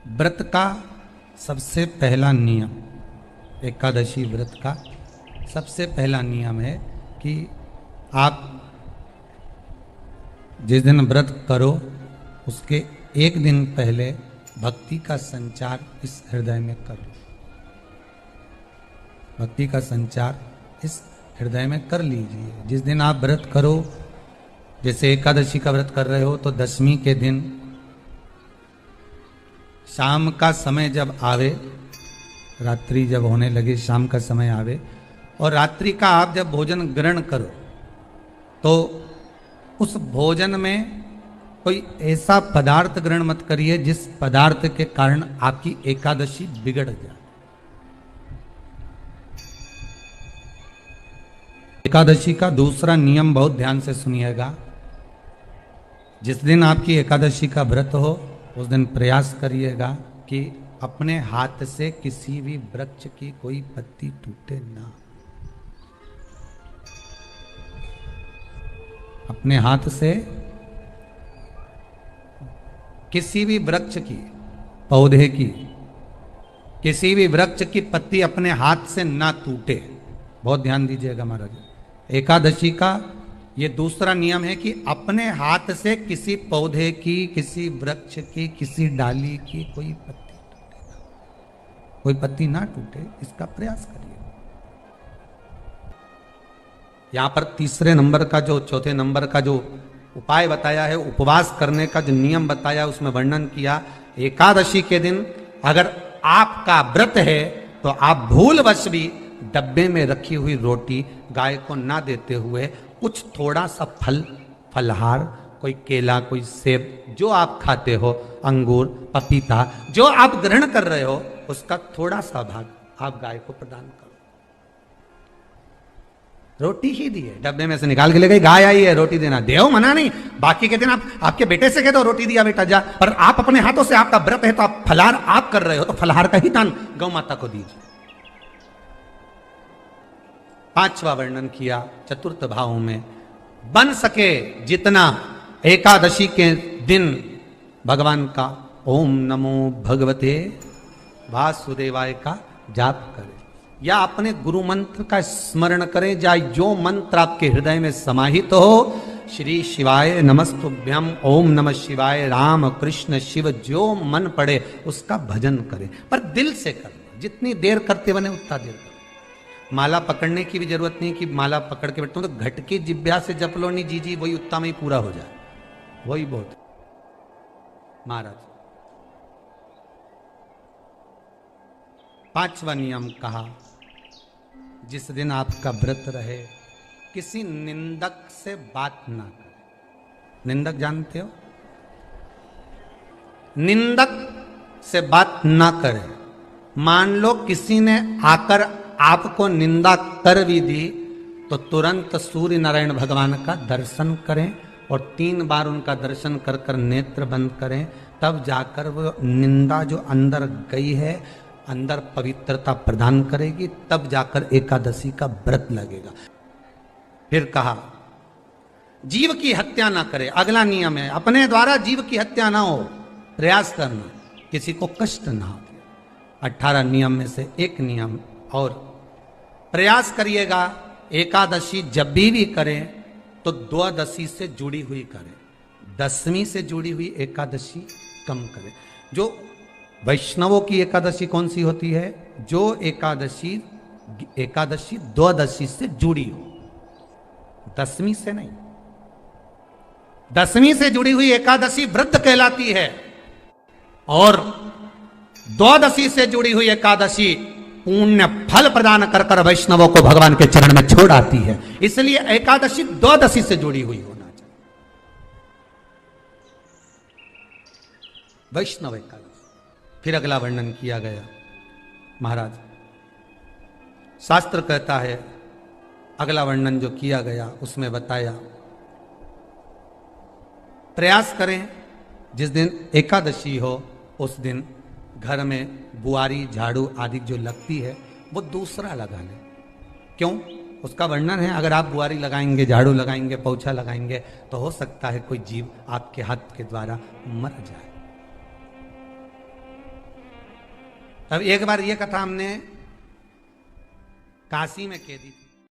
व्रत का सबसे पहला नियम, एकादशी व्रत का सबसे पहला नियम है कि आप जिस दिन व्रत करो उसके एक दिन पहले भक्ति का संचार इस हृदय में करो। भक्ति का संचार इस हृदय में कर लीजिए। जिस दिन आप व्रत करो, जैसे एकादशी का व्रत कर रहे हो तो दशमी के दिन शाम का समय जब आवे, रात्रि जब होने लगे, शाम का समय आवे और रात्रि का आप जब भोजन ग्रहण करो तो उस भोजन में कोई ऐसा पदार्थ ग्रहण मत करिए जिस पदार्थ के कारण आपकी एकादशी बिगड़ जाए। एकादशी का दूसरा नियम बहुत ध्यान से सुनिएगा। जिस दिन आपकी एकादशी का व्रत हो उस दिन प्रयास करिएगा कि अपने हाथ से किसी भी वृक्ष की कोई पत्ती टूटे ना। अपने हाथ से किसी भी वृक्ष की, पौधे की, किसी भी वृक्ष की पत्ती अपने हाथ से ना टूटे। बहुत ध्यान दीजिएगा महाराज। एकादशी का ये दूसरा नियम है कि अपने हाथ से किसी पौधे की, किसी वृक्ष की, किसी डाली की कोई पत्ती टूटे ना, कोई पत्ती ना टूटे, इसका प्रयास करिए। यहां पर तीसरे नंबर का जो, चौथे नंबर का जो उपाय बताया है, उपवास करने का जो नियम बताया, उसमें वर्णन किया एकादशी के दिन अगर आपका व्रत है तो आप भूलवश भी डब्बे में रखी हुई रोटी गाय को ना देते हुए कुछ थोड़ा सा फलहार, कोई केला, कोई सेब, जो आप खाते हो, अंगूर, पपीता, जो आप ग्रहण कर रहे हो उसका थोड़ा सा भाग आप गाय को प्रदान करो। रोटी ही दी है, डब्बे में से निकाल के ले गई, गाय आई है, रोटी देना, देव मना नहीं। बाकी के दिन आप आपके बेटे से कह दो रोटी दिया बेटा जा, पर आप अपने हाथों से, आपका व्रत है तो आप फलहार आप कर रहे हो तो फलहार का ही दान गौ माता को दीजिए। पांचवा वर्णन किया चतुर्थ भाव में, बन सके जितना एकादशी के दिन भगवान का ओम नमो भगवते वासुदेवाय का जाप करें या अपने गुरु मंत्र का स्मरण करें, चाहे जो मंत्र आपके हृदय में समाहित हो। श्री शिवाय नमस्तुभ्यम, ओम नमः शिवाय, राम कृष्ण शिव, जो मन पड़े उसका भजन करें, पर दिल से करना। जितनी देर करते बने उतना देर करें। माला पकड़ने की भी जरूरत नहीं कि माला पकड़ के बैठता हूं तो घट की जिब्या से जप लो नहीं जी, वही उत्तम ही पूरा हो जाए, वही बहुत। महाराज पांचवा नियम कहा, जिस दिन आपका व्रत रहे किसी निंदक से बात ना करें। निंदक जानते हो? निंदक से बात ना करें। मान लो किसी ने आकर आपको निंदा कर भी दी तो तुरंत सूर्य नारायण भगवान का दर्शन करें और 3 बार उनका दर्शन कर कर नेत्र बंद करें, तब जाकर वो निंदा जो अंदर गई है, अंदर पवित्रता प्रदान करेगी, तब जाकर एकादशी का व्रत लगेगा। फिर कहा जीव की हत्या ना करे। अगला नियम है अपने द्वारा जीव की हत्या ना हो, प्रयास करना, किसी को कष्ट ना हो। 18 नियम में से एक नियम और प्रयास करिएगा एकादशी जब भी करें तो द्वादशी से जुड़ी हुई करें, दशमी से जुड़ी हुई एकादशी कम करें। जो वैष्णवों की एकादशी कौन सी होती है? जो एकादशी द्वादशी से जुड़ी हो, दशमी से नहीं। दशमी से जुड़ी हुई एकादशी व्रत कहलाती है और द्वादशी से जुड़ी हुई एकादशी पुण्य फल प्रदान कर कर वैष्णवों को भगवान के चरण में छोड़ आती है। इसलिए एकादशी द्वादशी से जुड़ी हुई होना चाहिए। वैष्णव एकादशी। फिर अगला वर्णन किया गया महाराज, शास्त्र कहता है, अगला वर्णन जो किया गया उसमें बताया, प्रयास करें जिस दिन एकादशी हो उस दिन घर में बुआरी, झाड़ू आदि जो लगती है वो दूसरा लगा लें। क्यों? उसका वर्णन है, अगर आप बुआरी लगाएंगे, झाड़ू लगाएंगे, पोछा लगाएंगे तो हो सकता है कोई जीव आपके हाथ के द्वारा मर जाए। अब एक बार ये कथा हमने काशी में कह दी थी।